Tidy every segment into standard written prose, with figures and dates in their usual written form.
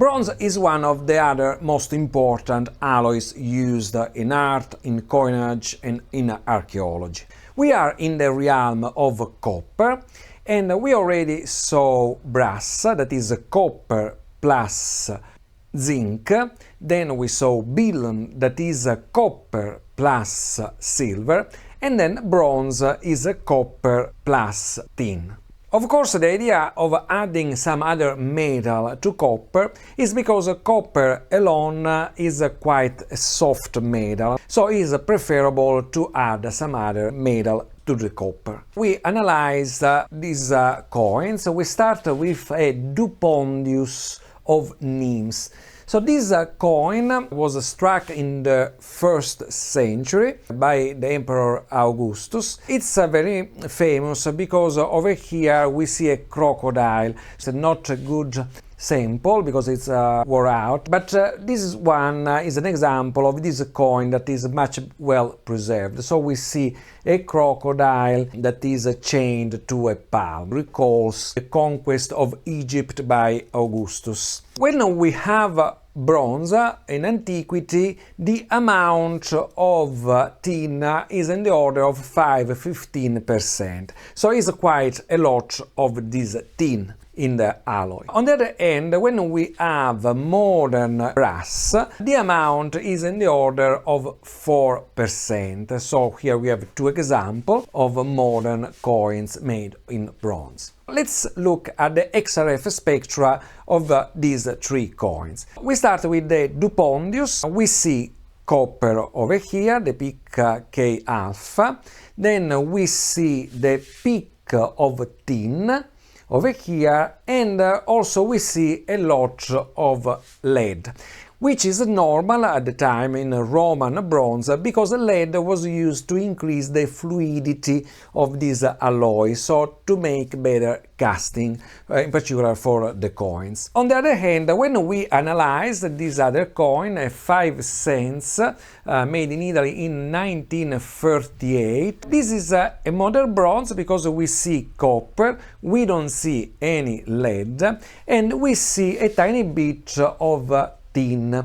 Bronze is one of the other most important alloys used in art, in coinage and in archaeology. We are in the realm of copper, and we already saw brass, that is copper plus zinc. Then we saw billon, that is copper plus silver, and then bronze is copper plus tin. Of course, the idea of adding some other metal to copper is because copper alone is quite a soft metal, so it is preferable to add some other metal to the copper. We analyze these coins. We start with a dupondius of Nimes. So this coin was struck in the 1st century by the Emperor Augustus. It's very famous because over here we see a crocodile. It's not a good sample because it's wore out, but this one is an example of this coin that is much well preserved. So we see a crocodile that is chained to a palm, recalls the conquest of Egypt by Augustus. When we have bronze in antiquity, the amount of tin is in the order of 5–15%, so it's quite a lot of this tin in the alloy. On the other hand, when we have modern brass, the amount is in the order of 4%. So here we have two examples of modern coins made in bronze. Let's look at the XRF spectra of these three coins. We start with the dupondius. We see copper over here, the peak K alpha. Then we see the peak of tin over here, and also we see a lot of lead, which is normal at the time in Roman bronze because lead was used to increase the fluidity of this alloy, so to make better casting, in particular for the coins. On the other hand, when we analyze this other coin, a 5 cents made in Italy in 1938, this is a modern bronze because we see copper, we don't see any lead, and we see a tiny bit of tin,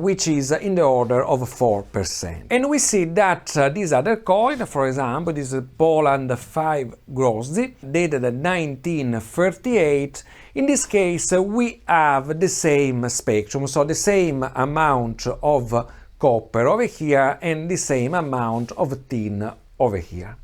which is in the order of 4%. And we see that this other coin, for example, this is Poland 5 grozdy, dated 1938, in this case we have the same spectrum, so the same amount of copper over here and the same amount of tin over here.